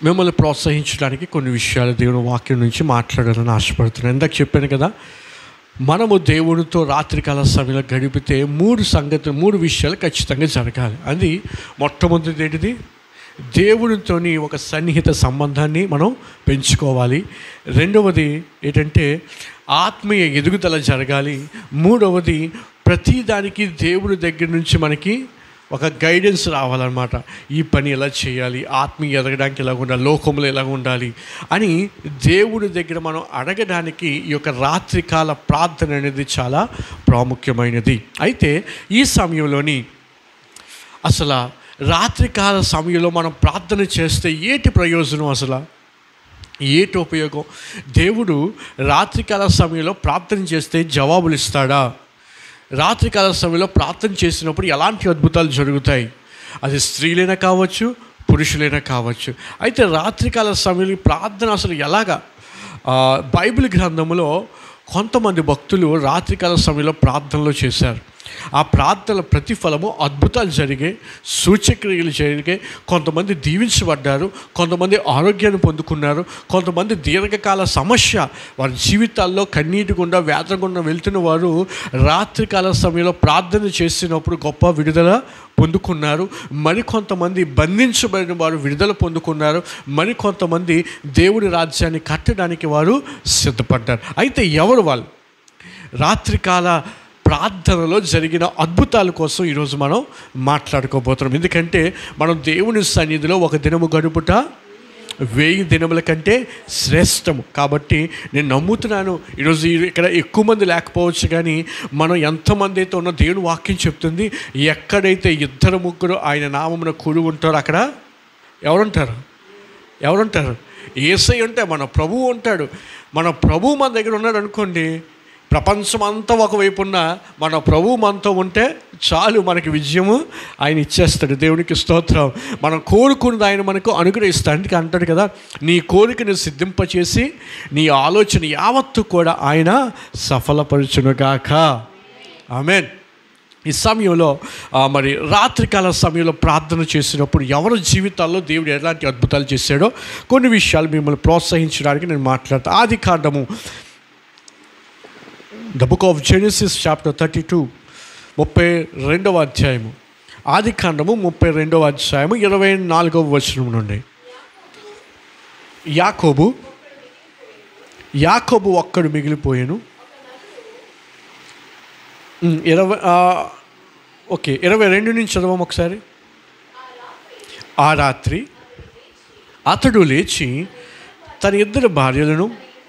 మిమ్మల్ని ప్రోత్సహించడానికి కొన్ని విషయాలు దేవుని వాక్యం నుంచి మాట్లాడాలని ఆశపడుతున్నాను. ఇందాక చెప్పాను కదా, మనము దేవునితో రాత్రికాల సమయంలో గడిపితే మూడు విషయాలు ఖచ్చితంగా జరగాలి. అది మొట్టమొదటిది ఏంటిది? దేవునితోని ఒక సన్నిహిత సంబంధాన్ని మనం పెంచుకోవాలి. రెండవది ఏంటంటే ఆత్మీయ ఎదుగుదల జరగాలి. మూడవది ప్రతిదానికి దేవుని దగ్గర నుంచి మనకి ఒక గైడెన్స్ రావాలన్నమాట. ఈ పని ఎలా చేయాలి, ఆత్మీయ ఎదగడానికి ఎలా ఉండాలి, లోకంలో ఎలా ఉండాలి అని దేవుని దగ్గర మనం అడగడానికి ఈ యొక్క రాత్రికాల ప్రార్థన అనేది చాలా ప్రాముఖ్యమైనది. అయితే ఈ సమయంలోని అసలు రాత్రికాల సమయంలో మనం ప్రార్థన చేస్తే ఏంటి ప్రయోజనం, అసలు ఏంటి ఉపయోగం? దేవుడు రాత్రికాల సమయంలో ప్రార్థన చేస్తే జవాబులు ఇస్తాడా? రాత్రికాల సమయంలో ప్రార్థన చేసినప్పుడు ఎలాంటి అద్భుతాలు జరుగుతాయి? అది స్త్రీలైనా కావచ్చు, పురుషులైనా కావచ్చు. అయితే రాత్రికాల సమయంలో ప్రార్థన అసలు ఎలాగా? బైబిల్ గ్రంథంలో కొంతమంది భక్తులు రాత్రికాల సమయంలో ప్రార్థనలో చేశారు. ఆ ప్రార్థనల ప్రతిఫలము అద్భుతాలు జరిగాయి, సూచక్రియలు జరిగాయి. కొంతమంది దీవించబడ్డారు, కొంతమంది ఆరోగ్యాన్ని పొందుకున్నారు, కొంతమంది దీర్ఘకాల సమస్య వారి జీవితాల్లో కన్నీటి గుండా వేదన గుండా వెళ్తున్న వారు రాత్రికాల సమయంలో ప్రార్థన చేసినప్పుడు గొప్ప విడుదల పొందుకున్నారు. మరికొంతమంది బంధించబడిన వారు విడుదల పొందుకున్నారు. మరికొంతమంది దేవుని రాజ్యాన్ని కట్టడానికి వారు సిద్ధపడ్డారు. అయితే ఎవరు వాళ్ళు? రాత్రికాల ప్రార్థనలో జరిగిన అద్భుతాల కోసం ఈరోజు మనం మాట్లాడుకోబోతున్నాం. ఎందుకంటే మనం దేవుని సన్నిధిలో ఒక దినము గడుపుట 1000 దినముల కంటే శ్రేష్టము. కాబట్టి నేను నమ్ముతున్నాను ఈరోజు ఇక్కడ ఎక్కువ మంది లేకపోవచ్చు, కానీ మనం ఎంతమంది అయితే ఉన్న దేవుని వాక్యం చెప్తుంది, ఎక్కడైతే 2-3 ఆయన నామమున కూడి ఉంటారో అక్కడ ఎవరుంటారు? యేసయ్య ఉంటే మన ప్రభువు ఉంటాడు. మన ప్రభువు మన దగ్గర ఉన్నాడు అనుకోండి, ప్రపంచమంతా ఒకవైపు ఉన్న మన ప్రభువు మనతో ఉంటే చాలు, మనకి విజయము ఆయన ఇచ్చేస్తాడు. దేవునికి స్తోత్రం. మనం కోరుకున్నది ఆయన మనకు అనుగ్రహిస్తాడు. అందుకే అంటాడు కదా, నీ కోరికను సిద్ధింపచేసి నీ ఆలోచన యావత్తు కూడా ఆయన సఫలపరచునుగాక. ఆమేన్. ఈ సమయంలో మరి రాత్రికాల సమయంలో ప్రార్థన చేసినప్పుడు ఎవరి జీవితాల్లో దేవుడు ఎలాంటి అద్భుతాలు చేశాడో కొన్ని విషయాలు మిమ్మల్ని ప్రోత్సహించడానికి నేను మాట్లాడతాను. ఆదికాండము the book of Genesis chapter 32 32వ అధ్యాయము. ఆదికాండము 32వ అధ్యాయము 24వ వచనం నుండి. యాకోబు ఒక్కడు మిగిలిపోయాను. 22 నుంచి చదవం ఒకసారి. ఆ రాత్రి అతడు లేచి తన 2 భార్యలను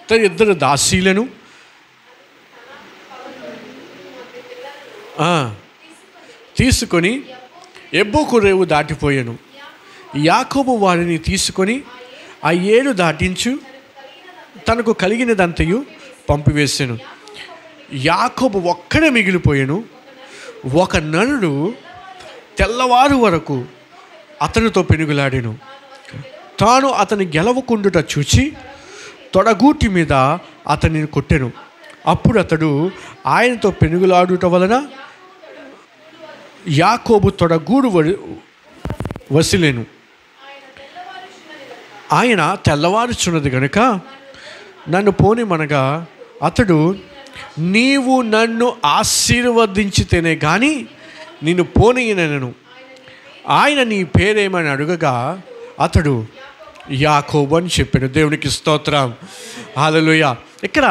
తన 2 దాసీలను తీసుకొని ఎబ్బోకు రేవు దాటిపోయాను. యాకోబు వారిని తీసుకొని ఆ 7 దాటించు తనకు కలిగినదంతయు పంపివేశాను. యాకోబు ఒక్కడే మిగిలిపోయాను. ఒక నరుడు తెల్లవారు వరకు అతనితో పెనుగులాడాను. తాను అతని గెలవకుండుట చూచి తొడగూటి మీద అతనిని కొట్టెను. అప్పుడు అతడు ఆయనతో పెనుగులాడుట వలన యాకోబు తొడగూడు వసిలేను. ఆయన తెల్లవారుచున్నది గనుక నన్ను పోనిమనగా అతడు, నీవు నన్ను ఆశీర్వదించితేనే కానీ నిన్ను పోనీయనను. ఆయన నీ పేరేమని అడుగగా అతడు యాకోబు అని చెప్పాడు. దేవునికి స్తోత్రం. హల్లెలూయా. ఇక్కడ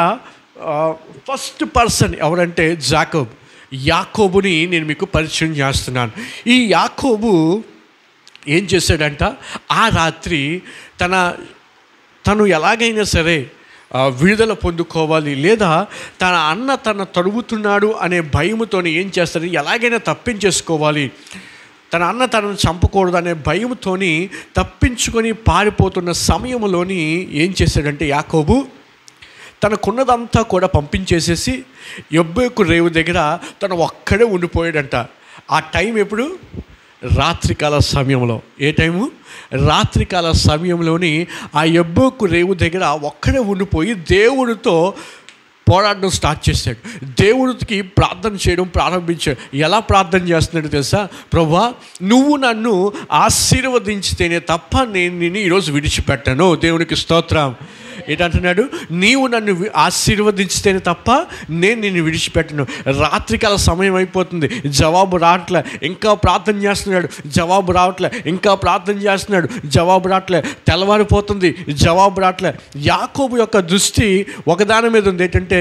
ఫస్ట్ పర్సన్ ఎవరంటే యాకోబుని నేను మీకు పరిచయం చేస్తున్నాను. ఈ యాకోబు ఏం చేశాడంట, ఆ రాత్రి తను ఎలాగైనా సరే విడుదల పొందుకోవాలి, లేదా తన అన్న తడుగుతున్నాడు అనే భయముతో ఏం చేస్తాడు, ఎలాగైనా తప్పించేసుకోవాలి, తన అన్న తనను చంపకూడదు అనే భయంతో తప్పించుకొని పారిపోతున్న సమయంలోని ఏం చేశాడంటే యాకోబు తనకున్నదంతా కూడా పంపించేసేసి యబ్బోకు రేవు దగ్గర తను ఒక్కడే ఉండిపోయాడంట. ఆ టైం ఎప్పుడు? రాత్రికాల సమయంలో. ఏ టైము? రాత్రికాల సమయంలోని ఆ యబ్బోకు రేవు దగ్గర ఒక్కడే ఉండిపోయి దేవుడితో పోరాడడం స్టార్ట్ చేశాడు. దేవుడికి ప్రార్థన చేయడం ప్రారంభించాడు. ఎలా ప్రార్థన చేస్తున్నాడు తెలుసా? ప్రభువా, నువ్వు నన్ను ఆశీర్వదించితేనే తప్ప నేను నిన్ను ఈరోజు విడిచిపెట్టను. దేవునికి స్తోత్రం. ఏంటంటున్నాడు? నీవు నన్ను ఆశీర్వదించితేనే తప్ప నేను నిన్ను విడిచిపెట్టను. రాత్రికాల సమయం అయిపోతుంది, జవాబు రావట్లే, ఇంకా ప్రార్థన చేస్తున్నాడు, జవాబు రావట్లే, ఇంకా ప్రార్థన చేస్తున్నాడు, జవాబు రావట్లే. తెల్లవారిపోతుంది, జవాబు రావట్లే. యాకోబు యొక్క దృష్టి ఒకదాని మీద ఉంది. ఏంటంటే,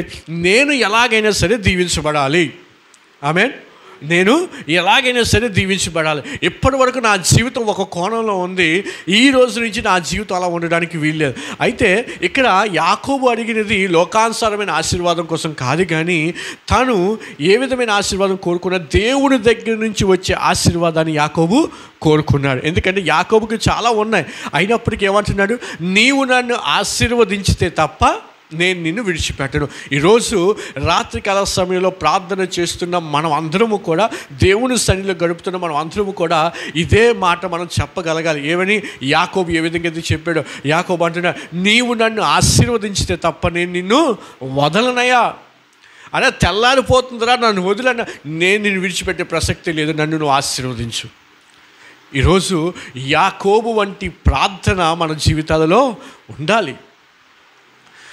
నేను ఎలాగైనా సరే దీవించబడాలి. ఆమేన్. నేను ఎలాగైనా సరే దీవించబడాలి. ఇప్పటి వరకు నా జీవితం ఒక కోణంలో ఉంది, ఈ రోజు నుంచి నా జీవితం అలా ఉండడానికి వీల్లేదు. అయితే ఇక్కడ యాకోబు అడిగినది లోకానుసారమైన ఆశీర్వాదం కోసం కాదు, కానీ తను ఏ విధమైన ఆశీర్వాదం కోరుకున్నా దేవుని దగ్గర నుంచి వచ్చే ఆశీర్వాదాన్ని యాకోబు కోరుకున్నాడు. ఎందుకంటే యాకోబుకి చాలా ఉన్నాయి. అయినప్పటికీ ఏమంటున్నాడు? నీవు నన్ను ఆశీర్వదించితే తప్ప నేను నిన్ను విడిచిపెట్టను. ఈరోజు రాత్రికాల సమయంలో ప్రార్థన చేస్తున్న మనం అందరము కూడా, దేవుని సన్నిధిలో గడుపుతున్న మనం అందరము కూడా ఇదే మాట మనం చెప్పగలగాలి. ఏమని? యాకోబు ఏ విధంగా అయితే చెప్పాడో. యాకోబు అంటున్నా, నీవు నన్ను ఆశీర్వదించితే తప్ప నేను నిన్ను వదలనయా. అలా తెల్లారిపోతుందిరా, నన్ను వదిలన్నా, నేను నిన్ను విడిచిపెట్టే ప్రసక్తి లేదు, నన్ను నువ్వు ఆశీర్వదించు. ఈరోజు యాకోబు వంటి ప్రార్థన మన జీవితాలలో ఉండాలి.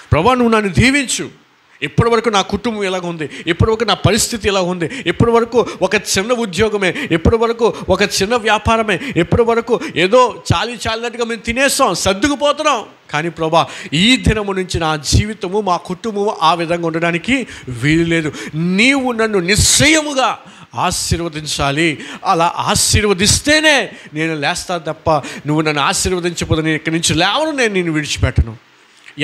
ప్రభువా, నువ్వు నన్ను దీవించు. ఇప్పటి వరకు నా కుటుంబం ఎలాగ ఉంది, ఇప్పటి వరకు నా పరిస్థితి ఎలా ఉంది, ఇప్పటి వరకు ఒక చిన్న ఉద్యోగమే, ఇప్పటి వరకు ఒక చిన్న వ్యాపారమే, ఇప్పటి వరకు ఏదో చాలినట్టుగా మేము తినేస్తాం, సర్దుకుపోతున్నాం. కానీ ప్రభువా, ఈ దినము నుంచి నా జీవితము, మా కుటుంబము ఆ విధంగా ఉండడానికి వీలు లేదు. నీవు నన్ను నిశ్చయముగా ఆశీర్వదించాలి. అలా ఆశీర్వదిస్తేనే నేను లేస్తాను తప్ప నువ్వు నన్ను ఆశీర్వదించకపోతే నేను ఇక్కడి నుంచి లేవను, నేను నిన్ను విడిచిపెట్టను.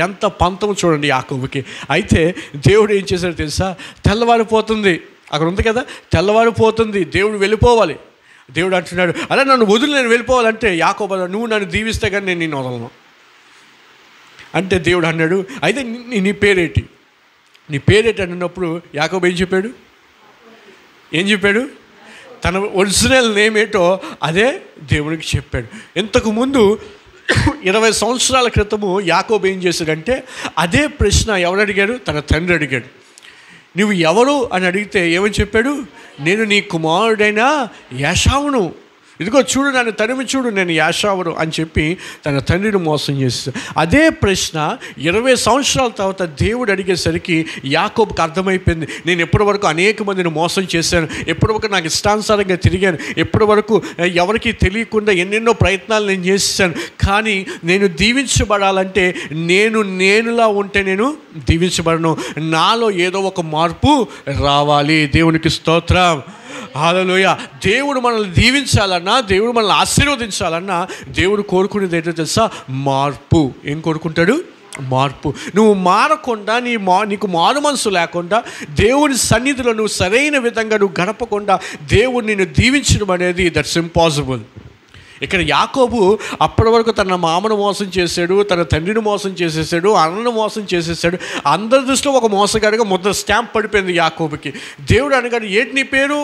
ఎంత పంతం చూడండి యాకోబుకి. అయితే దేవుడు ఏం చేశాడో తెలుసా? తెల్లవారిపోతుంది, అక్కడ ఉంది కదా, తెల్లవారిపోతుంది, దేవుడు వెళ్ళిపోవాలి. దేవుడు అంటున్నాడు, అలా నన్ను వదిలి నేను వెళ్ళిపోవాలంటే, యాకోబు నువ్వు నన్ను దీవిస్తే కానీ నేను నిన్ను వదలను అంటే దేవుడు అన్నాడు, అయితే నీ పేరేంటి, నీ పేరేంటి అన్నప్పుడు యాకోబు ఏం చెప్పాడు? తన ఒరిజినల్ నేమ్ ఏంటో అదే దేవునికి చెప్పాడు. ఇంతకుముందు 20 సంవత్సరాల క్రితము యాకోబు ఏం చేశాడంటే, అదే ప్రశ్న ఎవరు అడిగాడు? తన తండ్రి అడిగాడు. నువ్వు ఎవరు అని అడిగితే ఏమని చెప్పాడు? నేను నీ కుమారుడైన ఏశావును, ఇదిగో చూడు, నన్ను తరిమి చూడు, నేను యాశావును అని చెప్పి తన తండ్రిని మోసం చేస్తాడు. అదే ప్రశ్న 20 సంవత్సరాల తర్వాత దేవుడు అడిగేసరికి యాకోబుకి అర్థమైపోయింది, నేను ఎప్పటి వరకు అనేక మందిని మోసం చేశాను, ఎప్పటి వరకు నాకు ఇష్టానుసారంగా తిరిగాను, ఎప్పటి వరకు ఎవరికి తెలియకుండా ఎన్నెన్నో ప్రయత్నాలు నేను చేశాను. కానీ నేను దీవించబడాలంటే నేనులా ఉంటే నేను దీవించబడను, నాలో ఏదో ఒక మార్పు రావాలి. దేవునికి స్తోత్రం. హల్లెలూయ. దేవుడు మనల్ని దీవించాలన్నా, దేవుడు మనల్ని ఆశీర్వదించాలన్నా, దేవుడు కోరుకునేది ఏంటో తెలుసా? మార్పు. ఏం కోరుకుంటాడు? మార్పు. నువ్వు మారకుండా, నీకు మారు మనసు లేకుండా, దేవుని సన్నిధిలో నువ్వు సరైన విధంగా నువ్వు గడపకుండా దేవుడు నిన్ను దీవించడం అనేది దట్స్ ఇంపాసిబుల్. ఇక్కడ యాకోబు అప్పటి వరకు తన మామను మోసం చేశాడు, తన తండ్రిని మోసం చేసేసాడు, అన్నను మోసం చేసేసాడు. అందరి దృష్టిలో ఒక మోసగాడిగా ముద్ర స్టాంప్ పడిపోయింది యాకోబుకి. దేవుడు అనగాడు, ఏంటి నీ పేరు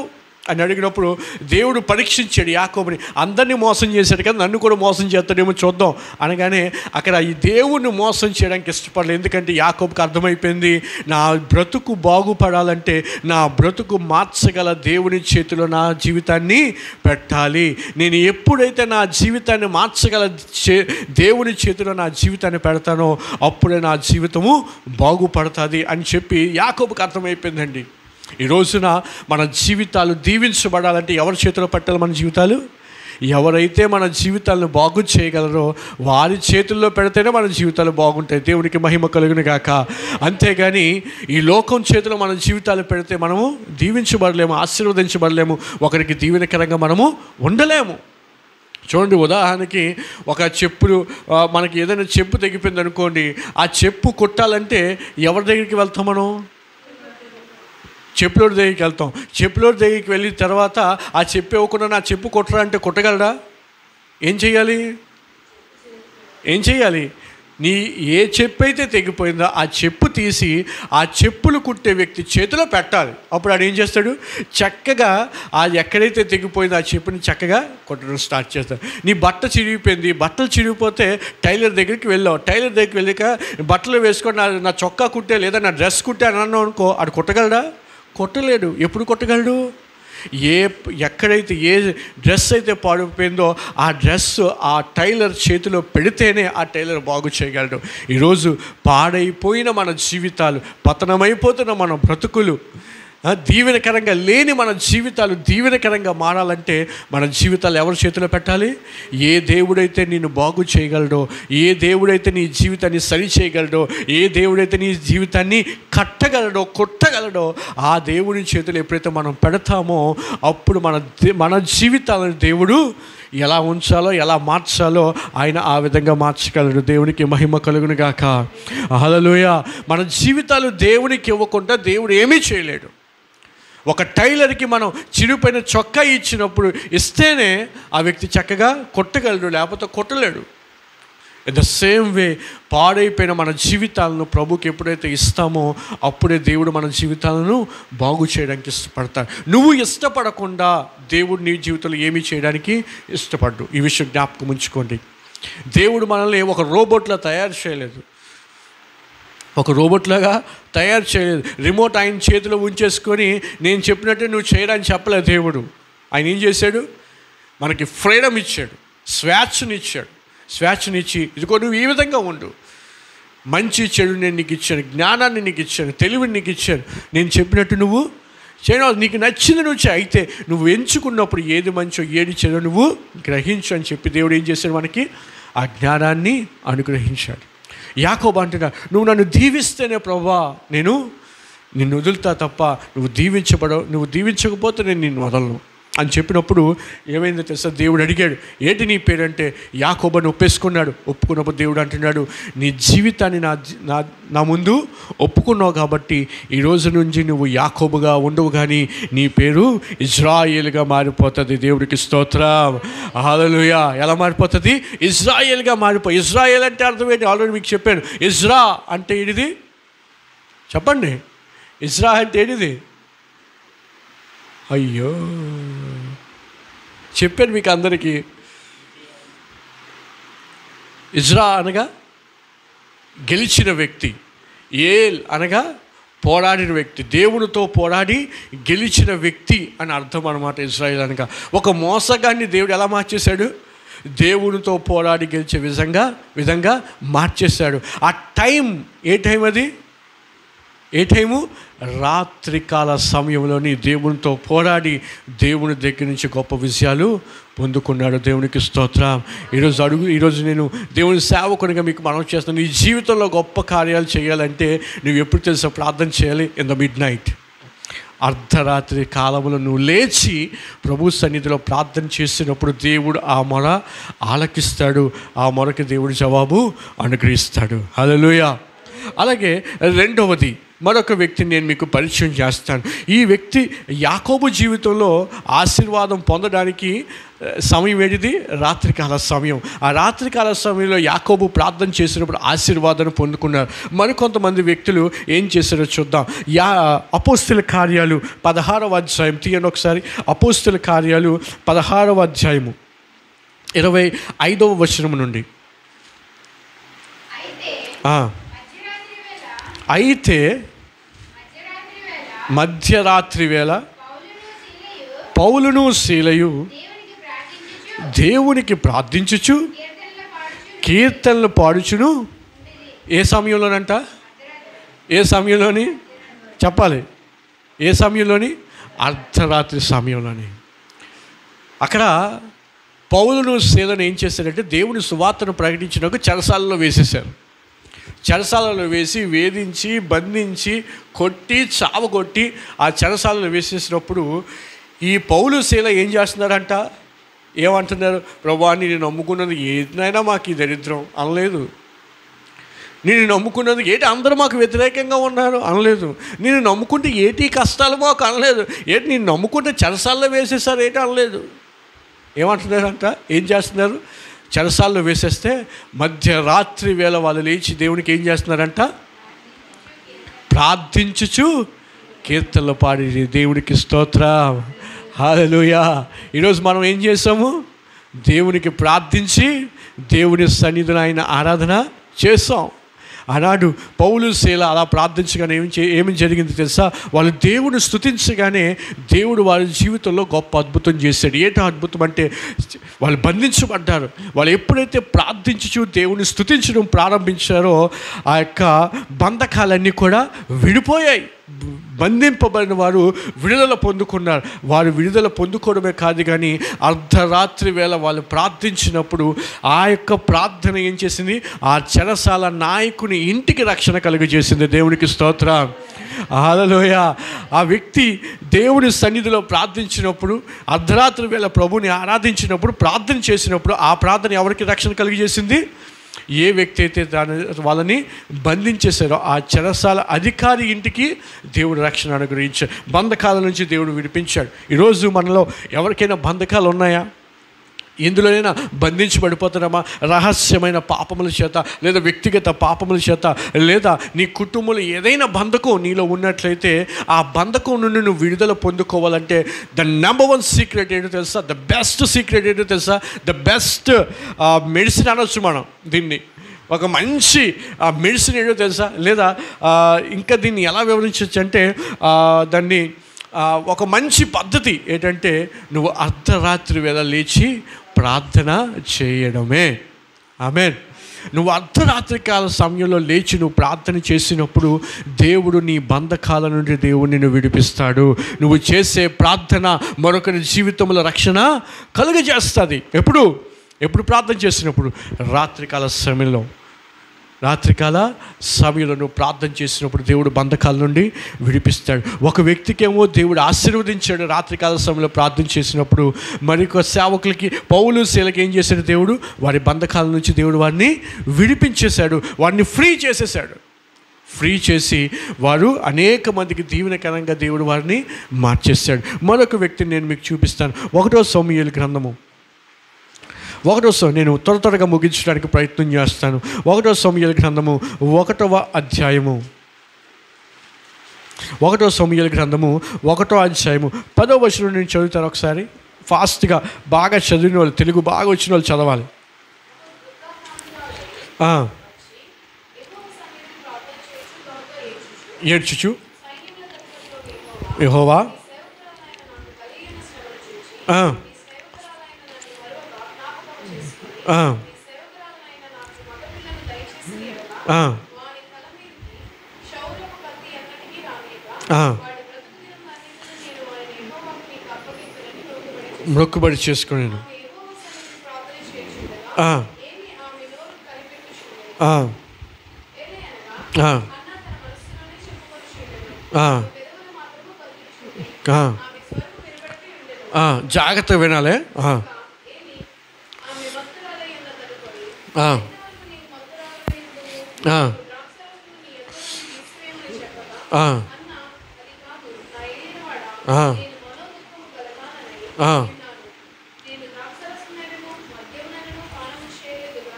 అని అడిగినప్పుడు దేవుడు పరీక్షించాడు యాకోబుని. అందరినీ మోసం చేశాడు కదా, నన్ను కూడా మోసం చేస్తాడేమో చూద్దాం అనగానే అక్కడ ఈ దేవుణ్ణి మోసం చేయడానికి ఇష్టపడలేదు. ఎందుకంటే యాకోబుకి అర్థమైపోయింది, నా బ్రతుకు బాగుపడాలంటే నా బ్రతుకు మార్చగల దేవుని చేతిలో నా జీవితాన్ని పెట్టాలి. నేను ఎప్పుడైతే నా జీవితాన్ని మార్చగల దేవుని చేతిలో నా జీవితాన్ని పెడతానో అప్పుడే నా జీవితము బాగుపడుతుంది అని చెప్పి యాకోబుకి అర్థమైపోయిందండి. ఈ రోజున మన జీవితాలు దీవించబడాలంటే ఎవరి చేతిలో పెట్టాలి? మన జీవితాలు ఎవరైతే మన జీవితాలను బాగు చేయగలరో వారి చేతుల్లో పెడితేనే మన జీవితాలు బాగుంటాయి. దేవునికి మహిమ కలుగును గాక. అంతేగాని ఈ లోకం చేతిలో మన జీవితాలు పెడితే మనము దీవించబడలేము, ఆశీర్వదించబడలేము, ఒకరికి దీవెనకరంగా మనము ఉండలేము. చూడండి, ఉదాహరణకి ఒక చెప్పులు, మనకి ఏదైనా చెప్పు తెగిపోయింది అనుకోండి, ఆ చెప్పు కొట్టాలంటే ఎవరి దగ్గరికి వెళ్తాం? మనం చెప్పులోడి దగ్గరికి వెళ్తాం. చెప్పులోడి దగ్గరికి వెళ్ళిన తర్వాత ఆ చెప్పు ఇవ్వకుండా నా చెప్పు కొట్టరా అంటే కొట్టగలడా? ఏం చేయాలి? నీ ఏ చెప్పు అయితే తెగిపోయిందో ఆ చెప్పు తీసి ఆ చెప్పులు కుట్టే వ్యక్తి చేతిలో పెట్టాలి. అప్పుడు ఆడు ఏం చేస్తాడు, చక్కగా అది ఎక్కడైతే తెగిపోయిందో ఆ చెప్పుని చక్కగా కుట్టడం స్టార్ట్ చేస్తాడు. నీ బట్ట చిరిగిపోయింది, బట్టలు చిరిగిపోతే టైలర్ దగ్గరికి వెళ్ళావు, టైలర్ దగ్గరికి వెళ్ళాక బట్టలు వేసుకొని నా చొక్కా కుట్టే లేదా నా డ్రెస్ కుట్టే అని అన్నావు అనుకో, ఆడు కుట్టగలడా? కుట్టలేడు. ఎప్పుడు కుట్టగలడు? ఎక్కడైతే ఏ డ్రెస్ అయితే పాడైపోయిందో ఆ డ్రెస్ ఆ టైలర్ చేతిలో పెడితేనే ఆ టైలర్ బాగు చేయగలడు. ఈరోజు పాడైపోయిన మన జీవితాలు, పతనమైపోతున్న మన బ్రతుకులు, దీవెనకరంగా లేని మన జీవితాలు దీవెనకరంగా మారాలంటే మన జీవితాలు ఎవరి చేతిలో పెట్టాలి? ఏ దేవుడైతే నిన్ను బాగు చేయగలడో, ఏ దేవుడైతే నీ జీవితాన్ని సరి చేయగలడో, ఏ దేవుడైతే నీ జీవితాన్ని కట్టగలడో కొట్టగలడో ఆ దేవుడి చేతులు ఎప్పుడైతే మనం పెడతామో అప్పుడు మన జీవితాలను దేవుడు ఎలా ఉంచాలో ఎలా మార్చాలో ఆయన ఆ విధంగా మార్చగలడు. దేవునికి మహిమ కలుగును గాక. హల్లెలూయా. మన జీవితాలు దేవునికి ఇవ్వకుండా దేవుడు ఏమీ చేయలేడు. ఒక టైలర్కి మనం చిరిగిపోయిన చొక్కా ఇచ్చినప్పుడు ఇస్తేనే ఆ వ్యక్తి చక్కగా కొట్టగలడు, లేకపోతే కొట్టలేడు. ఇన్ ద సేమ్ వే పాడైపోయిన మన జీవితాలను ప్రభుకి ఎప్పుడైతే ఇస్తామో అప్పుడే దేవుడు మన జీవితాలను బాగు చేయడానికి ఇష్టపడతాడు. నువ్వు ఇష్టపడకుండా దేవుడు నీ జీవితంలో ఏమీ చేయడానికి ఇష్టపడ్డు. ఈ విషయం జ్ఞాపకం ఉంచుకోండి. దేవుడు మనల్ని ఒక రోబోట్లా తయారు చేయలేదు, ఒక రోబోట్లాగా తయారు చేయలేదు. రిమోట్ ఆయన చేతిలో ఉంచేసుకొని నేను చెప్పినట్టే నువ్వు చేయడానికి చెప్పలేదు దేవుడు. ఆయన ఏం చేశాడు? మనకి ఫ్రీడమ్ ఇచ్చాడు, స్వేచ్ఛనిచ్చి ఇదిగో నువ్వు ఈ విధంగా ఉండు, మంచి చెడు నేను నీకు ఇచ్చాను, జ్ఞానాన్ని నీకు ఇచ్చాను, తెలివిని నీకు ఇచ్చాను, నేను చెప్పినట్టు నువ్వు చేయడం, నీకు నచ్చింది నువ్వు చేయి. అయితే నువ్వు ఎంచుకున్నప్పుడు ఏది మంచో ఏది చెడో నువ్వు గ్రహించు అని చెప్పి దేవుడు ఏం చేశాడు? మనకి ఆ జ్ఞానాన్ని అనుగ్రహించాడు. యాకోబు అంటున్నా, నువ్వు నన్ను దీవిస్తేనే ప్రభువా నేను నిన్ను వదులుతా తప్ప నువ్వు దీవించకపోతే నేను నిన్ను వదలను అని చెప్పినప్పుడు ఏమైందో తెలుసా? దేవుడు అడిగాడు, ఏంటి నీ పేరంటే యాకోబుని ఒప్పుకున్నప్పుడు దేవుడు అంటున్నాడు, నీ జీవితాన్ని నా ముందు ఒప్పుకున్నావు కాబట్టి ఈ రోజు నుంచి నువ్వు యాకోబుగా ఉండవు కానీ నీ పేరు ఇజ్రాయేలుగా మారిపోతుంది. దేవుడికి స్తోత్రం. హల్లెలూయా. ఎలా మారిపోతుంది? ఇజ్రాయేల్గా ఇజ్రాయేల్ అంటే అర్థం ఏంటి? ఆల్రెడీ మీకు చెప్పాను. ఇజ్రా అంటే ఏంటిది చెప్పండి. ఇజ్రా అంటే ఏంటిది? అయ్యో చెప్పాను మీకు అందరికీ. ఇజ్రా అనగా గెలిచిన వ్యక్తి, ఏల్ అనగా పోరాడిన వ్యక్తి, దేవునితో పోరాడి గెలిచిన వ్యక్తి అని అర్థం అన్నమాట. ఇజ్రాయేల్ అనగా ఒక మోసగాన్ని దేవుడు ఎలా మార్చేశాడు? దేవునితో పోరాడి గెలిచే విధంగా మార్చేశాడు. ఆ టైం ఏ టైం? అది ఏ టైము? రాత్రికాల సమయంలోని దేవునితో పోరాడి దేవుని దగ్గర నుంచి గొప్ప విజయాలు పొందుకున్నాడు. దేవునికి స్తోత్రం. ఈరోజు నేను దేవుని సేవకునిగా మీకు మనం చేస్తాను. నీ జీవితంలో గొప్ప కార్యాలు చేయాలంటే నువ్వు ఎప్పుడు తెలుసా ప్రార్థన చేయాలి? ఇన్ ద మిడ్ నైట్, అర్ధరాత్రి కాలంలో నువ్వు లేచి ప్రభు సన్నిధిలో ప్రార్థన చేసినప్పుడు దేవుడు ఆ మొర ఆలకిస్తాడు, ఆ మొరకి దేవుడు జవాబు అనుగ్రహిస్తాడు. హల్లెలూయా. అలాగే రెండవది మరొక వ్యక్తిని నేను మీకు పరిచయం చేస్తాను. ఈ వ్యక్తి యాకోబు జీవితంలో ఆశీర్వాదం పొందడానికి సమయం ఏంటిది? రాత్రికాల సమయం. ఆ రాత్రికాల సమయంలో యాకోబు ప్రార్థన చేసినప్పుడు ఆశీర్వాదాన్ని పొందుకున్నారు. మరికొంతమంది వ్యక్తులు ఏం చేశారో చూద్దాం. అపోస్తుల కార్యాలు 16వ అధ్యాయం తీయండి ఒకసారి. అపోస్తుల కార్యాలు 16వ అధ్యాయము 25వ వచనం నుండి. అయితే మధ్యరాత్రి వేళ పౌలును శీలయు దేవునికి ప్రార్థించుచు కీర్తనలు పాడుచును. ఏ సమయంలోనంట? ఏ సమయంలోని చెప్పాలి? ఏ సమయంలోని? అర్ధరాత్రి సమయంలోని. అక్కడ పౌలును శీలను ఏం చేశారంటే దేవుని సువార్తను ప్రకటించినకు చెరసాలలో వేసేశారు. చెరసాలలో వేసి వేధించి బంధించి కొట్టి చావగొట్టి ఆ చెరసాలలో వేసేసినప్పుడు ఈ పౌలు శీల ఏం చేస్తున్నారంట? ఏమంటున్నారు? ప్రభువా నేను నమ్ముకున్నది ఏదైనా మాకు ఈ దరిద్రం అనలేదు. నేను నమ్ముకున్నది ఏంటి అందరూ మాకు వ్యతిరేకంగా ఉన్నారు అనలేదు. నేను నమ్ముకుంటే ఏటి కష్టాలు మాకు అనలేదు. ఏంటి నేను నమ్ముకుంటే చెరసాలలో వేసేసారు ఏంటి అనలేదు. ఏమంటున్నారంట? ఏం చేస్తున్నారు? చెరసాల్లో వేసేస్తే మధ్యరాత్రి వేళ వాళ్ళు లేచి దేవునికి ఏం చేస్తున్నారంట? ప్రార్థించుచు కీర్తనలు పాడి దేవునికి స్తోత్రం, హల్లెలూయా. ఈరోజు మనం ఏం చేసాము? దేవునికి ప్రార్థించి దేవుని సన్నిధిలో ఆయన ఆరాధన చేసాం. ఆనాడు పౌలు శీల అలా ప్రార్థించగానే ఏమి జరిగింది తెలుసా? వాళ్ళు దేవుని స్తుతించగానే దేవుడు వాళ్ళ జీవితంలో గొప్ప అద్భుతం చేశాడు. ఏంటో అద్భుతం అంటే, వాళ్ళు బంధించబడ్డారు. వాళ్ళు ఎప్పుడైతే ప్రార్థించుచు దేవుని స్తుతించడం ప్రారంభించారో ఆ యొక్క బంధకాలన్నీ కూడా విడిపోయాయి. బంధింపబడిన వారు విడుదల పొందుకున్నారు. వారు విడుదల పొందుకోవడమే కాదు కానీ అర్ధరాత్రి వేళ వాళ్ళు ప్రార్థించినప్పుడు ఆ యొక్క ప్రార్థన ఏం చేసింది? ఆ చెరసాల నాయకుని ఇంటికి రక్షణ కలుగజేసింది. దేవునికి స్తోత్రం, హల్లెలూయా. ఆ వ్యక్తి దేవుని సన్నిధిలో ప్రార్థించినప్పుడు, అర్ధరాత్రి వేళ ప్రభుని ఆరాధించినప్పుడు, ప్రార్థన చేసినప్పుడు ఆ ప్రార్థన ఎవరికి రక్షణ కలిగజేసింది? ఏ వ్యక్తి అయితే వాళ్ళని బంధించేశారో ఆ చెరసాల అధికారి ఇంటికి దేవుడు రక్షణ అనుగ్రహించాడు. బంధకాల నుంచి దేవుడు విడిపించాడు. ఈరోజు మనలో ఎవరికైనా బంధకాలు ఉన్నాయా? ఎందులోనైనా బంధించబడిపోతున్నామా? రహస్యమైన పాపముల చేత, లేదా వ్యక్తిగత పాపముల చేత, లేదా నీ కుటుంబంలో ఏదైనా బంధకం నీలో ఉన్నట్లయితే ఆ బంధకం నుండి నువ్వు విడుదల పొందుకోవాలంటే ద నెంబర్ 1 సీక్రెట్ ఏంటో తెలుసా? ద బెస్ట్ సీక్రెట్ ఏంటో తెలుసా? ద బెస్ట్ మెడిసిన్ అనొచ్చు మనం దీన్ని. ఒక మంచి మెడిసిన్ ఏంటో తెలుసా? లేదా ఇంకా దీన్ని ఎలా వివరించవచ్చు అంటే దాన్ని ఒక మంచి పద్ధతి ఏంటంటే నువ్వు అర్ధరాత్రి వేళ లేచి ప్రార్థన చేయడమే. ఆమేన్. నువ్వు అర్ధరాత్రి కాల సమయంలో లేచి నువ్వు ప్రార్థన చేసినప్పుడు దేవుడు నీ బంధకాల నుండి దేవుడు నిన్ను విడిపిస్తాడు. నువ్వు చేసే ప్రార్థన మరొకరి జీవితంలో రక్షణ కలుగజేస్తుంది. ఎప్పుడు ప్రార్థన చేసినప్పుడు? రాత్రికాల సమయంలో నువ్వు ప్రార్థన చేసినప్పుడు దేవుడు బంధకాల నుండి విడిపిస్తాడు. ఒక వ్యక్తికేమో దేవుడు ఆశీర్వదించాడు రాత్రికాల సమయంలో ప్రార్థన చేసినప్పుడు. మరొక సేవకులకి, పౌలు శీలకి ఏం చేశాడు? దేవుడు వారి బంధకాల నుంచి దేవుడు వారిని విడిపించేశాడు, వారిని ఫ్రీ చేసేసాడు. ఫ్రీ చేసి వారు అనేక మందికి దీవెనకరంగా దేవుడు వారిని మార్చేశాడు. మరొక వ్యక్తిని నేను మీకు చూపిస్తాను. 1వ సమూయేలు గ్రంథము, నేను త్వరగా ముగించడానికి ప్రయత్నం చేస్తాను. 1వ సమూయేలు గ్రంథము 1వ అధ్యాయము 1వ సమూయేలు గ్రంథము 1వ అధ్యాయము 10వ వచనం నేను చదువుతాను ఒకసారి. ఫాస్ట్గా బాగా చదివిన వాళ్ళు, తెలుగు బాగా వచ్చిన వాళ్ళు చదవాలి. ఏడ్చుచు యెహోవా మొక్కుబడి చేసుకున్నాను. జాగ్రత్త వినాలే.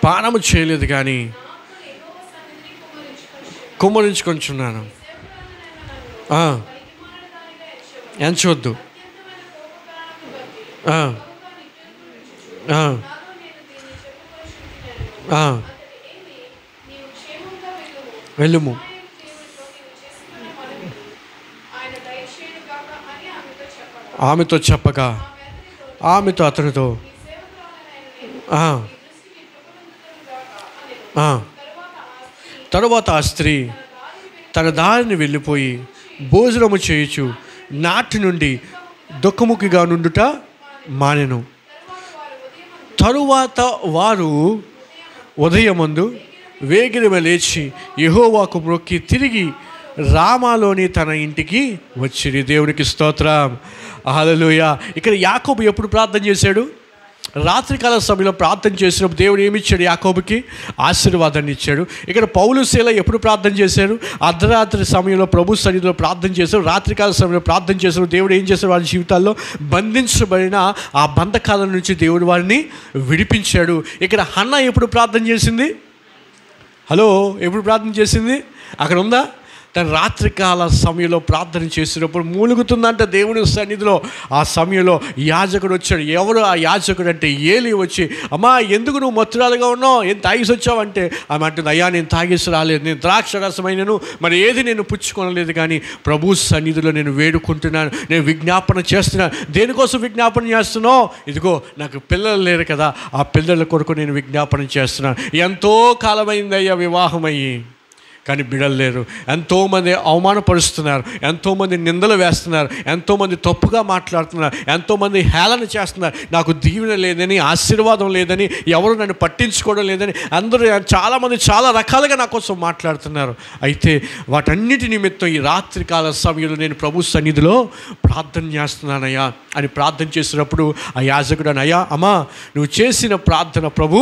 పానము చేయలేదు కానీ కుమ్మరించుకొంచున్నాను. ఎంచవద్దు. వెళ్ళుము. ఆమెతో చెప్పగా ఆమెతో అతనితో తరువాత ఆ స్త్రీ తన దారిని వెళ్ళిపోయి భోజనము చేయుచు నాటి నుండి దుఃఖముఖిగా నుండుట మానెను. తరువాత వారు ఉదయమందు వేగిరమ లేచి యెహోవాకు మొక్కి తిరిగి రామాలోని తన ఇంటికి వచ్చిరి. దేవునికి స్తోత్రం, హల్లెలూయా. ఇక్కడ యాకోబు ఎప్పుడు ప్రార్థన చేశాడు? రాత్రికాల సమయంలో ప్రార్థన చేసినప్పుడు దేవుడు ఏమి ఇచ్చాడు? యాకోబుకి ఆశీర్వాదాన్ని ఇచ్చాడు. ఇక్కడ పౌలు శీల ఎప్పుడు ప్రార్థన చేశారు? అర్ధరాత్రి సమయంలో ప్రభు సన్నిధిలో ప్రార్థన చేశారు. రాత్రికాల సమయంలో ప్రార్థన చేశారు. దేవుడు ఏం చేశారు? వారి జీవితాల్లో బంధించబడిన ఆ బంధకాల నుంచి దేవుడు వారిని విడిపించాడు. ఇక్కడ హన్నా ఎప్పుడు ప్రార్థన చేసింది? హలో, ఎప్పుడు ప్రార్థన చేసింది? అక్కడ ఉందా? తన రాత్రికాల సమయంలో ప్రార్థన చేసినప్పుడు మూలుగుతుందంట దేవుని సన్నిధిలో. ఆ సమయంలో యాజకుడు వచ్చాడు. ఎవరు ఆ యాజకుడు అంటే ఏలీ వచ్చి, అమ్మా ఎందుకు నువ్వు మత్తురాలుగా ఉన్నావు, ఏం తాగేసి వచ్చావు అంటే ఆమె అంటుంది, అయ్యా నేను తాగేసి రాలేదు, నేను ద్రాక్ష రసమైనను మరి ఏది నేను పుచ్చుకోనలేదు, కానీ ప్రభు సన్నిధిలో నేను వేడుకుంటున్నాను, నేను విజ్ఞాపన చేస్తున్నాను. దేనికోసం విజ్ఞాపన చేస్తున్నావు? ఇదిగో నాకు పిల్లలు లేరు కదా, ఆ పిల్లల కొరకు నేను విజ్ఞాపన చేస్తున్నాను. ఎంతో కాలమైంది అయ్యా వివాహమయ్యి, కానీ బిడ్డలు లేరు. ఎంతోమంది అవమానపరుస్తున్నారు, ఎంతోమంది నిందలు వేస్తున్నారు, ఎంతోమంది తప్పుగా మాట్లాడుతున్నారు, ఎంతోమంది హేళన చేస్తున్నారు. నాకు దీవెన లేదని, ఆశీర్వాదం లేదని, ఎవరు నన్ను పట్టించుకోవడం లేదని అందరూ చాలామంది చాలా రకాలుగా నా కోసం మాట్లాడుతున్నారు. అయితే వాటన్నిటి నిమిత్తం ఈ రాత్రికాల సమయంలో నేను ప్రభు సన్నిధిలో ప్రార్థన చేస్తున్నానయ్యా అని ప్రార్థన చేసినప్పుడు ఆ యాజకుడు అని, అయ్యా అమ్మా నువ్వు చేసిన ప్రార్థన ప్రభు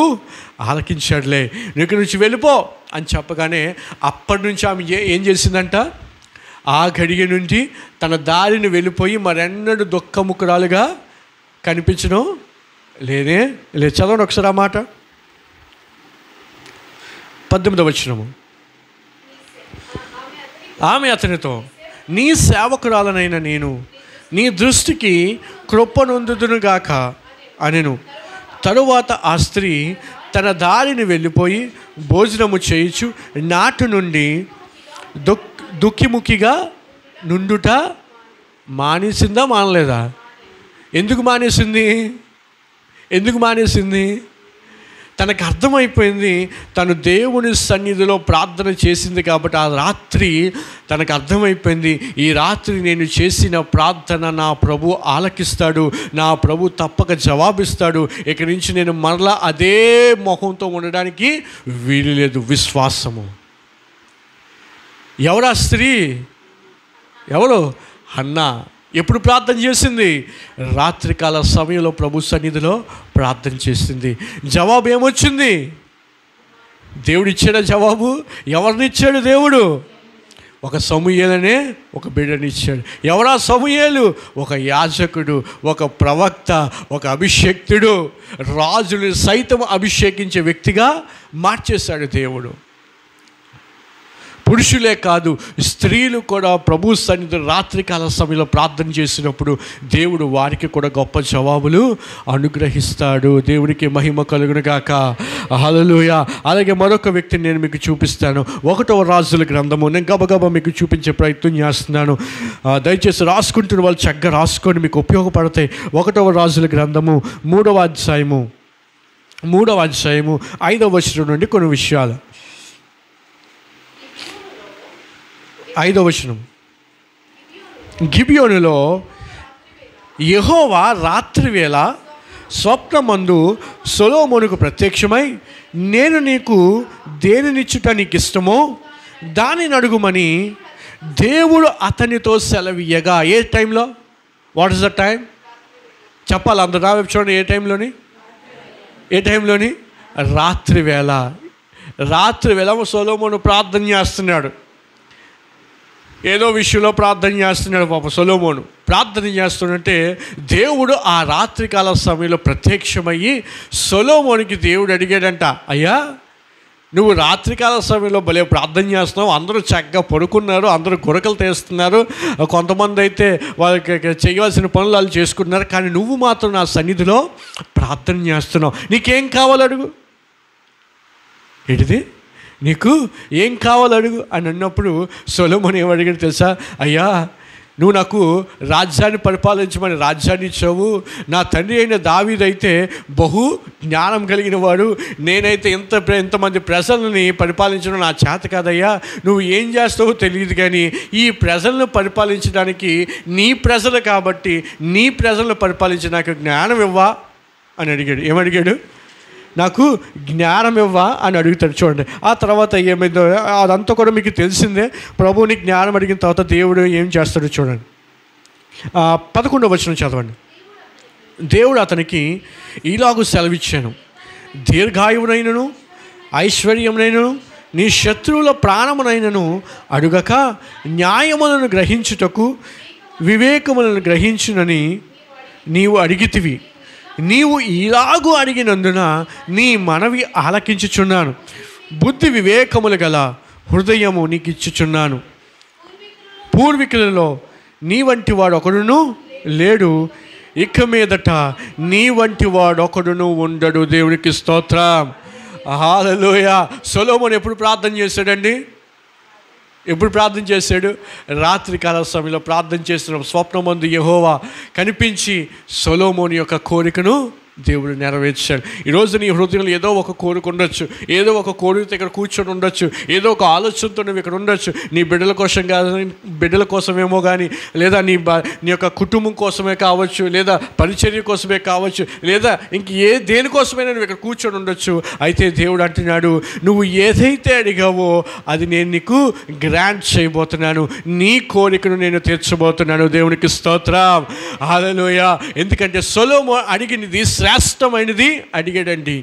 ఆలకించాడులే, నీకు నుంచి వెళ్ళిపో అని చెప్పగానే అప్పటి నుంచి ఆమె ఏం చేసిందంట? ఆ గడియ నుండి తన దారిని వెళ్ళిపోయి మరెన్నడూ దుఃఖముఖురాలుగా కనిపించడం లేదే లేదు. చదవండి ఒకసారి ఆ మాట, 18వ వచనము. ఆమె అతనితో, నీ సేవకురాలనైన నేను నీ దృష్టికి కృపనొందుదునుగాక అనెను. తరువాత ఆ స్త్రీ తన దారిని వెళ్ళిపోయి భోజనము చేయించు నాటు నుండి దుఃఖిముఖిగా నుండుట మానేసిందా మానలేదా? ఎందుకు మానేసింది? తనకు అర్థమైపోయింది, తను దేవుని సన్నిధిలో ప్రార్థన చేసింది కాబట్టి ఆ రాత్రి తనకు అర్థమైపోయింది, ఈ రాత్రి నేను చేసిన ప్రార్థన నా ప్రభు ఆలకిస్తాడు, నా ప్రభు తప్పక జవాబిస్తాడు, ఇక్కడి నుంచి నేను మరలా అదే మొహంతో ఉండడానికి వీలు లేదు. విశ్వాసము. ఎవరా స్త్రీ? ఎవరు? హన్నా. ఎప్పుడు ప్రార్థన చేసింది? రాత్రికాల సమయంలో ప్రభు సన్నిధిలో ప్రార్థన చేసింది. జవాబు ఏమొచ్చింది? దేవుడు ఇచ్చాడా జవాబు? ఎవరినిచ్చాడు దేవుడు? ఒక సమూయేలనే ఒక బిడ్డనిచ్చాడు. ఎవరా సమూయేలు? ఒక యాజకుడు, ఒక ప్రవక్త, ఒక అభిషేక్తుడు, రాజుని సైతం అభిషేకించే వ్యక్తిగా మార్చేశాడు దేవుడు. పురుషులే కాదు, స్త్రీలు కూడా ప్రభు సన్నిధి రాత్రికాల సమయంలో ప్రార్థన చేసినప్పుడు దేవుడు వారికి కూడా గొప్ప జవాబులు అనుగ్రహిస్తాడు. దేవుడికి మహిమ కలుగును గాక. హల్లెలూయా. అలాగే మరొక వ్యక్తిని నేను మీకు చూపిస్తాను. 1వ రాజుల గ్రంథము. నేను గబగబా మీకు చూపించే ప్రయత్నం చేస్తున్నాను. దయచేసి రాసుకుంటున్న వాళ్ళు చక్కగా రాసుకొని మీకు ఉపయోగపడతాయి. 1వ రాజుల గ్రంథము 3వ అధ్యాయము 5వ వచనం నుండి కొన్ని విషయాలు. 5వ వచనం. గిబియోనులో యెహోవా రాత్రివేళ స్వప్నమందు సొలొమోనుకు ప్రత్యక్షమై, నేను నీకు దేనినిచ్చుట నీకు ఇష్టమో దానిని అడుగుమని దేవుడు అతనితో సెలవియ్యగా. ఏ టైంలో? What is the time? చెప్పాలి అందరూ. నా వైపు చూడండి. ఏ టైంలోని? రాత్రివేళ సొలొమోను ప్రార్థన చేస్తున్నాడు. ఏదో విషయంలో ప్రార్థన చేస్తున్నాడు పాప సొలొమోను. ప్రార్థన చేస్తుంటే దేవుడు ఆ రాత్రికాల సమయంలో ప్రత్యక్షమయ్యి సొలొమోనుకి దేవుడు అడిగాడంట, అయ్యా నువ్వు రాత్రికాల సమయంలో భలే ప్రార్థన చేస్తున్నావు, అందరూ చక్కగా పడుకున్నారు, అందరూ గురకలు తీస్తున్నారు, కొంతమంది అయితే వాళ్ళకి చేయవలసిన పనులు వాళ్ళు చేసుకుంటున్నారు, కానీ నువ్వు మాత్రం నా సన్నిధిలో ప్రార్థన చేస్తున్నావు, నీకేం కావాలి అడుగు. ఏంటిది? నీకు ఏం కావాలి అడుగు అని అన్నప్పుడు సొలొమోను ఏమడిగాడు తెలుసా? అయ్యా నువ్వు నాకు రాజ్యాన్ని పరిపాలించమని రాజ్యాన్ని ఇచ్చావు. నా తండ్రి అయిన దావీదైతే బహు జ్ఞానం కలిగిన వాడు, నేనైతే ఎంతమంది ప్రజలని పరిపాలించడం నా చేత కాదయ్యా. నువ్వు ఏం చేస్తావో తెలియదు, కానీ ఈ ప్రజలను పరిపాలించడానికి నీ ప్రజలు కాబట్టి నీ ప్రజలను పరిపాలించి నాకు జ్ఞానం ఇవ్వా అని అడిగాడు. ఏమడిగాడు? నాకు జ్ఞానం ఇవ్వా అని అడుగుతాడు. చూడండి ఆ తర్వాత ఏమైందో అదంతా కూడా మీకు తెలిసిందే. ప్రభువుని జ్ఞానం అడిగిన తర్వాత దేవుడు ఏం చేస్తాడో చూడండి. 11వ వచనం చదవండి. దేవుడు అతనికి ఇలాగూ సెలవిచ్చాను, దీర్ఘాయువునైనను ఐశ్వర్యమునైనను నీ శత్రువుల ప్రాణమునైనను అడుగక న్యాయములను గ్రహించుటకు వివేకములను గ్రహించునని నీవు అడిగితివి. నీవు ఇలాగూ అడిగినందున నీ మనవి ఆలకించుచున్నాను. బుద్ధి వివేకములు గల హృదయము నీకు ఇచ్చుచున్నాను. పూర్వీకులలో నీ వంటి వాడు ఒకడును లేడు, ఇక మీదట నీ వంటి వాడు ఒకడును ఉండడు. దేవునికి స్తోత్రం. హల్లెలూయా. సొలొమోను ఎప్పుడు ప్రార్థన చేశాడండి? ఎప్పుడు ప్రార్థన చేశాడు? రాత్రికాల సమయంలో ప్రార్థన చేస్తున్న స్వప్నమందు యెహోవా కనిపించి సొలొమోను యొక్క కోరికను దేవుడు నెరవేర్చాడు. ఈరోజు నీ హృదయంలో ఏదో ఒక కోరిక ఉండొచ్చు, ఏదో ఒక కోరికతో ఇక్కడ కూర్చొని ఉండొచ్చు, ఏదో ఒక ఆలోచనతో నువ్వు ఇక్కడ ఉండొచ్చు. నీ బిడ్డల కోసం కానీ, బిడ్డల కోసమేమో కానీ, లేదా నీ యొక్క కుటుంబం కోసమే కావచ్చు, లేదా పరిచర్య కోసమే కావచ్చు, లేదా ఇంక దేనికోసమైనా నువ్వు ఇక్కడ కూర్చొని ఉండొచ్చు. అయితే దేవుడు అంటున్నాడు, నువ్వు ఏదైతే అడిగావో అది నేను నీకు గ్రాంట్ చేయబోతున్నాను, నీ కోరికను నేను తీర్చబోతున్నాను. దేవునికి స్తోత్రం. హల్లెలూయా. ఎందుకంటే సొలొమోను అడిగినది శ్రేష్టమైనది అడిగాడండి.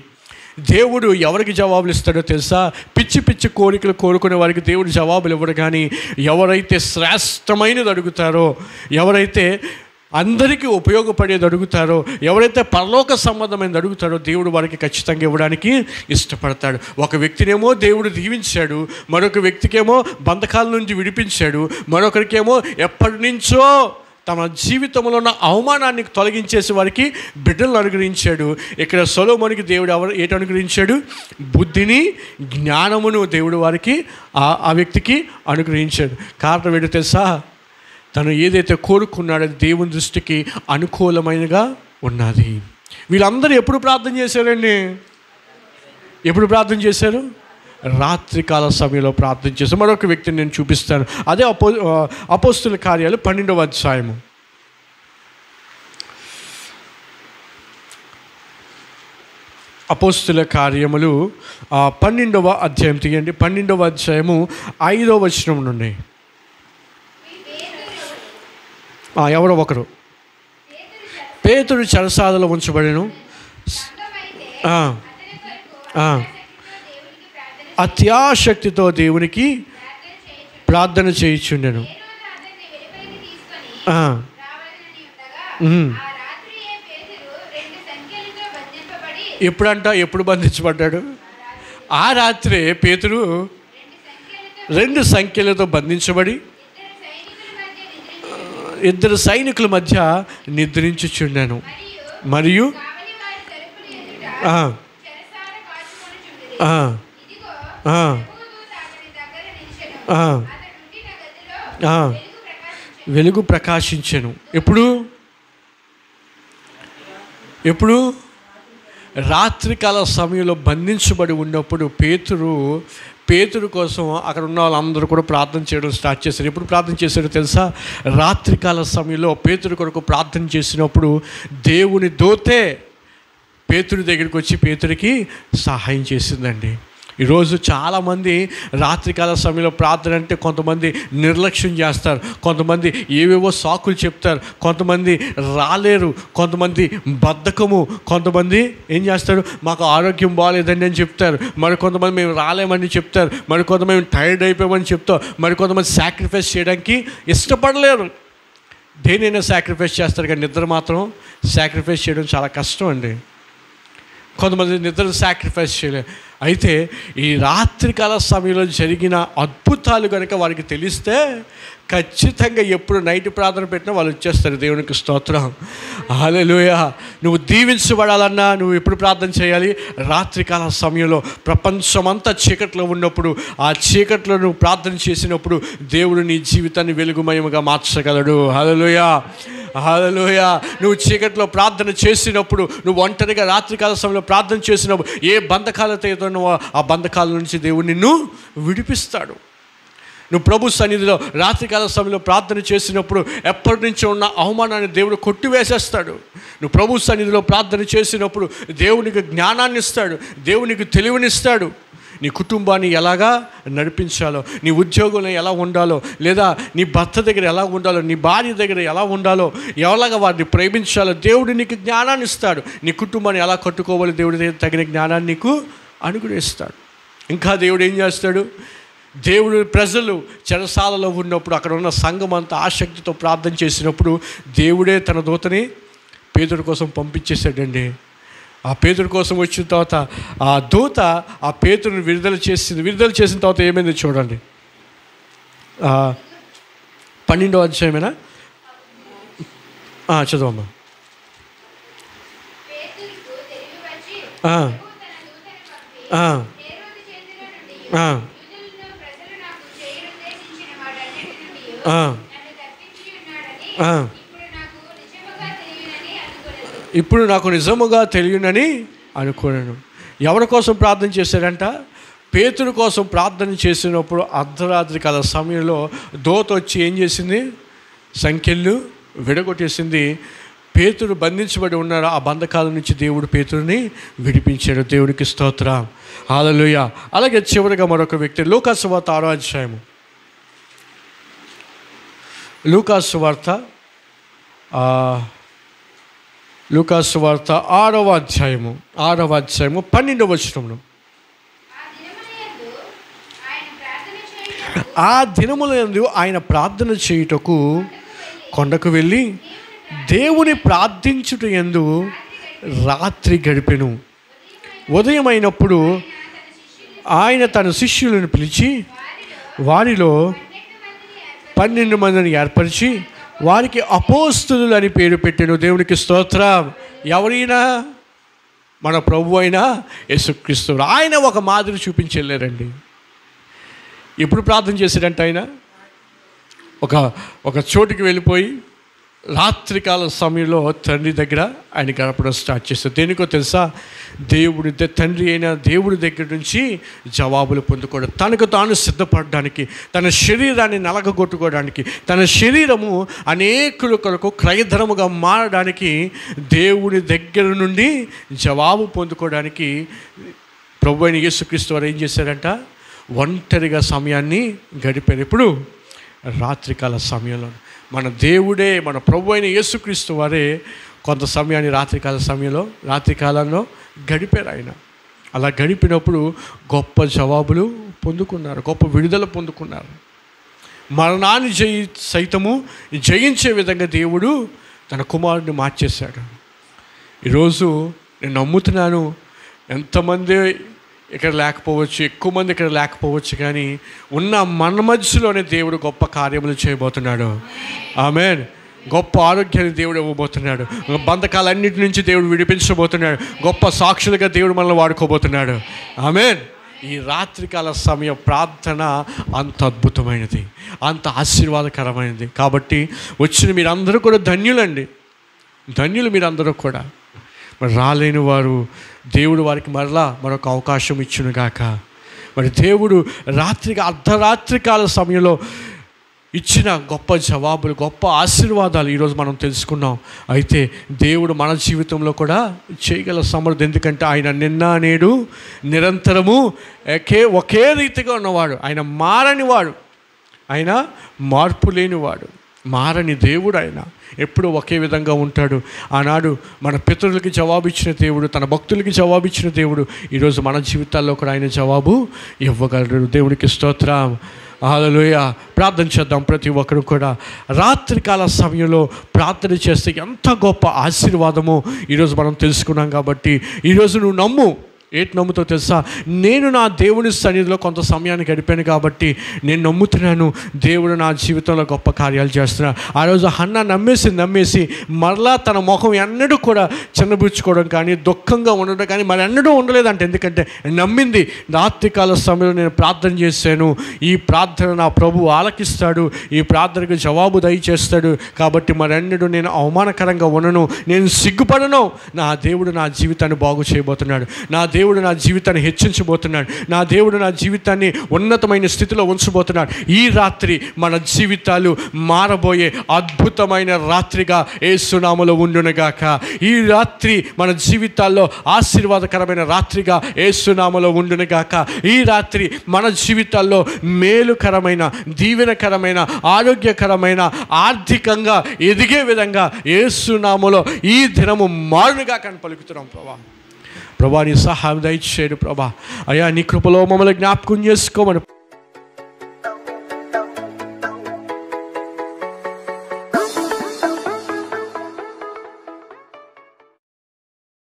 దేవుడు ఎవరికి జవాబులు ఇస్తాడో తెలుసా? పిచ్చి పిచ్చి కోరికలు కోరుకునే వారికి దేవుడు జవాబులు ఇవ్వడు. కానీ ఎవరైతే శ్రేష్టమైనది అడుగుతారో, ఎవరైతే అందరికీ ఉపయోగపడేది అడుగుతారో, ఎవరైతే పరలోక సంబంధమైనది అడుగుతారో దేవుడు వారికి ఖచ్చితంగా ఇవ్వడానికి ఇష్టపడతాడు. ఒక వ్యక్తినేమో దేవుడు దీవించాడు, మరొక వ్యక్తికేమో బంధకాల నుంచి విడిపించాడు, మరొకరికేమో ఎప్పటి నుంచో తమ జీవితంలో ఉన్న అవమానాన్ని తొలగించేసి వారికి బిడ్డలను అనుగ్రహించాడు. ఇక్కడ సొలొమోనుకి దేవుడు ఏటి అనుగ్రహించాడు? బుద్ధిని, జ్ఞానమును దేవుడు వారికి ఆ వ్యక్తికి అనుగ్రహించాడు. కారణం ఏంటో తెలుసా? తను ఏదైతే కోరుకున్నాడో అది దేవుని దృష్టికి అనుకూలమైనగా ఉన్నది. వీళ్ళందరూ ఎప్పుడు ప్రార్థన చేశారండి? ఎప్పుడు ప్రార్థన చేశారు? రాత్రికాల సమయంలో ప్రార్థన చేశారు. మరొక వ్యక్తిని నేను చూపిస్తాను. అదే అపోస్తుల కార్యాలు 12వ అధ్యాయము. అపోస్తుల కార్యములు 12వ అధ్యాయం తీయండి. 12వ అధ్యాయము 5వ వచనం నుండి. ఎవరో ఒకరు పేతురు చెరసాలలో ఉంచబడెను. అత్యాశక్తితో దేవునికి ప్రార్థన చేయుచుండెను. ఎప్పుడు బంధించబడ్డాడు? ఆ రాత్రే పేతురు 2 సంఖ్యలతో బంధించబడి ఇద్దరు సైనికుల మధ్య నిద్రించుచుండెను. మరియు వెలుగు ప్రకాశించెను. ఎప్పుడు రాత్రికాల సమయంలో బంధించబడి ఉన్నప్పుడు పేతురు కోసం అక్కడ ఉన్న వాళ్ళందరూ కూడా ప్రార్థన చేయడం స్టార్ట్ చేశారు. ఎప్పుడు ప్రార్థన చేశారో తెలుసా? రాత్రికాల సమయంలో పేతురు కొరకు ప్రార్థన చేసినప్పుడు దేవుని దూతే పేతురు దగ్గరికి వచ్చి పేతురికి సహాయం చేసిందండి. ఈరోజు చాలామంది రాత్రికాల సమయంలో ప్రార్థన అంటే కొంతమంది నిర్లక్ష్యం చేస్తారు, కొంతమంది ఏవేవో సాకులు చెప్తారు, కొంతమంది రాలేరు, కొంతమంది బద్ధకము, కొంతమంది ఏం చేస్తారు, మాకు ఆరోగ్యం బాగాలేదండి అని చెప్తారు, మరి కొంతమంది మేము రాలేమని చెప్తారు, మరి కొంతమంది మేము టైర్డ్ అయిపోయామని చెప్తాం, మరి కొంతమంది సాక్రిఫైస్ చేయడానికి ఇష్టపడలేరు. దేనైనా సాక్రిఫైస్ చేస్తారు కానీ నిద్ర మాత్రం సాక్రిఫైస్ చేయడం చాలా కష్టం అండి. కొంతమంది నిద్ర సాక్రిఫైస్ చేయలేరు. అయితే ఈ రాత్రికాల సమయంలో జరిగిన అద్భుతాలు కనుక వారికి తెలిస్తే ఖచ్చితంగా ఎప్పుడు నైట్ ప్రార్థన పెట్టినా వాళ్ళు వచ్చేస్తారు. దేవునికి స్తోత్రం. హల్లెలూయా. నువ్వు దీవించబడాలన్నా నువ్వు ఎప్పుడు ప్రార్థన చేయాలి? రాత్రికాల సమయంలో ప్రపంచమంతా చీకట్లో ఉన్నప్పుడు, ఆ చీకట్లో నువ్వు ప్రార్థన చేసినప్పుడు దేవుడు నీ జీవితాన్ని వెలుగుమయముగా మార్చగలడు. హల్లెలూయా. హల్లెలూయా. నువ్వు చీకట్లో ప్రార్థన చేసినప్పుడు, నువ్వు ఒంటరిగా రాత్రికాల సమయంలో ప్రార్థన చేసినప్పుడు ఏ బంధకాలతో ఏదో నువ్వు ఆ బంధకాల నుంచి దేవుడు నిన్ను విడిపిస్తాడు. నువ్వు ప్రభు సన్నిధిలో రాత్రికాల సమయంలో ప్రార్థన చేసినప్పుడు ఎప్పటి నుంచో ఉన్న అవమానాన్ని దేవుడు కొట్టివేసేస్తాడు. నువ్వు ప్రభు సన్నిధిలో ప్రార్థన చేసినప్పుడు దేవునికి జ్ఞానాన్ని ఇస్తాడు, దేవునికి తెలివినిస్తాడు. నీ కుటుంబాన్ని ఎలాగా నడిపించాలో, నీ ఉద్యోగంలో ఎలా ఉండాలో, లేదా నీ భర్త దగ్గర ఎలా ఉండాలో, నీ భార్య దగ్గర ఎలా ఉండాలో, ఎలాగా వారిని ప్రేమించాలో దేవుడు నీకు జ్ఞానాన్ని ఇస్తాడు. నీ కుటుంబాన్ని ఎలా కట్టుకోవాలో దేవుడి తగిన జ్ఞానాన్ని నీకు అనుగ్రహిస్తాడు. ఇంకా దేవుడు ఏం చేస్తాడు? దేవుడు ప్రజలు చెరసాలలో ఉన్నప్పుడు అక్కడ ఉన్న సంఘం అంతా ఆసక్తితో ప్రార్థన చేసినప్పుడు దేవుడే తన దూతని పేతురు కోసం పంపించేశాడండి. ఆ పేతురు కోసం వచ్చిన తర్వాత ఆ దూత ఆ పేతురుని విడుదల చేసిన తర్వాత ఏమైంది చూడండి. 12వ అధ్యాయమేనా? చదవమ్మా. ఇప్పుడు నాకు నిజముగా తెలియనని అనుకున్నాను. ఎవరి కోసం ప్రార్థన చేశాడంట? పేతురు కోసం ప్రార్థన చేసినప్పుడు అర్ధరాత్రి కాల సమయంలో దూత వచ్చి ఏం చేసింది? సంఖ్యలు విడగొట్టేసింది. పేతురు బంధించబడి ఉన్నాడు. ఆ బంధకాల నుంచి దేవుడు పేతురుని విడిపించాడు. దేవుడికి స్తోత్రం, హల్లెలూయా. అలాగే చివరిగా మరొక వ్యక్తి, లూకాసు వార్త 6వ అధ్యాయము. లూకాసు వార్త 6వ అధ్యాయము 12వ వచనమును. ఆ దినములందు ఆయన ప్రార్థన చేయుటకు కొండకు వెళ్ళి దేవుని ప్రార్థించుట యందు రాత్రి గడిపెను. ఉదయమైనప్పుడు ఆయన తన శిష్యులను పిలిచి వారిలో 12 మందిని ఏర్పరిచి వారికి అపోస్తలులు అని పేరు పెట్టెను. దేవునికి స్తోత్రం. ఎవరైనా మన ప్రభు అయినా యేసుక్రీస్తు ఆయన ఒక మాదిరి చూపించి వెళ్ళారండి. ఎప్పుడు ప్రార్థన చేశాడంటే ఆయన ఒక చోటుకి వెళ్ళిపోయి రాత్రికాల సమయంలో తండ్రి దగ్గర ఆయన గడపడం స్టార్ట్ చేస్తారు. దేనికో తెలుసా? తండ్రి అయిన దేవుడి దగ్గర నుంచి జవాబులు పొందుకోవడం, తనకు తాను సిద్ధపడడానికి, తన శరీరాన్ని నలగగొట్టుకోవడానికి, తన శరీరము అనేకుల కొరకు క్రయధనముగా మారడానికి దేవుడి దగ్గర నుండి జవాబు పొందుకోవడానికి ప్రభు అయిన యేసుక్రీస్తు వారు ఏం చేశారంట? ఒంటరిగా సమయాన్ని గడిపారు. ఇప్పుడు రాత్రికాల సమయంలో మన దేవుడే, మన ప్రభు అయిన యేసుక్రీస్తు వారే కొంత సమయాన్ని రాత్రికాలంలో గడిపారు. ఆయన అలా గడిపినప్పుడు గొప్ప జవాబులు పొందుకున్నారు, గొప్ప విడుదల పొందుకున్నారు. మరణాన్ని సైతము జయించే విధంగా దేవుడు తన కుమారుడిని మార్చేశాడు. ఈరోజు నేను నమ్ముతున్నాను, ఎంతమంది ఇక్కడ లేకపోవచ్చు, ఎక్కువ మంది ఇక్కడ లేకపోవచ్చు, కానీ ఉన్న మన మధ్యలోనే దేవుడు గొప్ప కార్యములు చేయబోతున్నాడు. ఆమేన్. గొప్ప ఆరోగ్యాన్ని దేవుడు ఇవ్వబోతున్నాడు. బంధకాలన్నిటి నుంచి దేవుడు విడిపించబోతున్నాడు. గొప్ప సాక్షులుగా దేవుడు మనల్ని వాడుకోబోతున్నాడు. ఆమేన్. ఈ రాత్రికాల సమయ ప్రార్థన అంత అద్భుతమైనది, అంత ఆశీర్వాదకరమైనది. కాబట్టి వచ్చిన మీరందరూ కూడా ధన్యులు మీరందరూ కూడా. మరి రాలేని వారు దేవుడు వారికి మరొక అవకాశం ఇచ్చునుగాక. మరి దేవుడు అర్ధరాత్రికాల సమయంలో ఇచ్చిన గొప్ప జవాబులు, గొప్ప ఆశీర్వాదాలు ఈరోజు మనం తెలుసుకున్నాం. అయితే దేవుడు మన జీవితంలో కూడా చేయగల సమర్థుడు. ఎందుకంటే ఆయన నిన్న నేడు నిరంతరము ఒకే రీతిగా ఉన్నవాడు. ఆయన మారనివాడు, ఆయన మార్పు లేనివాడు, మారని దేవుడు. ఆయన ఎప్పుడు ఒకే విధంగా ఉంటాడు. ఆనాడు మన పితరులకి జవాబిచ్చిన దేవుడు, తన భక్తులకి జవాబిచ్చిన దేవుడు ఈరోజు మన జీవితాల్లో కూడా ఆయన జవాబు ఇవ్వగలడు. దేవునికి స్తోత్రం, హల్లెలూయా. ప్రార్థన చేద్దాం. ప్రతి ఒక్కరు కూడా రాత్రికాల సమయంలో ప్రార్థన చేస్తే ఎంత గొప్ప ఆశీర్వాదమో ఈరోజు మనం తెలుసుకున్నాం. కాబట్టి ఈరోజు నువ్వు నమ్ము. ఏంటి నమ్ముతో తెలుసా? నేను నా దేవుని సన్నిధిలో కొంత సమయాన్ని గడిపాను కాబట్టి నేను నమ్ముతున్నాను, దేవుడు నా జీవితంలో గొప్ప కార్యాలు చేస్తున్నాడు. ఆ రోజు హన్నా నమ్మేసి మరలా తన ముఖం ఎన్నడూ కూడా చిన్నబుచ్చుకోవడం కానీ, దుఃఖంగా ఉండడం కానీ మరి ఎన్నడూ ఉండలేదంట. ఎందుకంటే నమ్మింది. రాత్రికాల సమయంలో నేను ప్రార్థన చేశాను, ఈ ప్రార్థన నా ప్రభు ఆలకిస్తాడు, ఈ ప్రార్థనకు జవాబు దయచేస్తాడు. కాబట్టి మరెన్నడూ నేను అవమానకరంగా ఉండను, నేను సిగ్గుపడను. నా దేవుడు నా జీవితాన్ని బాగు చేయబోతున్నాడు. నా దేవుడు దేవుడు నా జీవితాన్ని హెచ్చించబోతున్నాడు, నా దేవుడు నా జీవితాన్ని ఉన్నతమైన స్థితిలో ఉంచబోతున్నాడు. ఈ రాత్రి మన జీవితాలు మారబోయే అద్భుతమైన రాత్రిగా యేసు నామములో ఉండునుగాక. ఈ రాత్రి మన జీవితాల్లో ఆశీర్వాదకరమైన రాత్రిగా యేసు నామములో ఉండునుగాక. ఈ రాత్రి మన జీవితాల్లో మేలుకరమైన, దీవెనకరమైన, ఆరోగ్యకరమైన, ఆర్థికంగా ఎదిగే విధంగా యేసు నామములో ఈ దినము మారునుగా అని పలుకుతున్నాం. ప్రభా నీ సహాయం దయచేయడు ప్రభా. అయ్యా నీ కృపలో మమ్మల్ని జ్ఞాపకం చేసుకోమని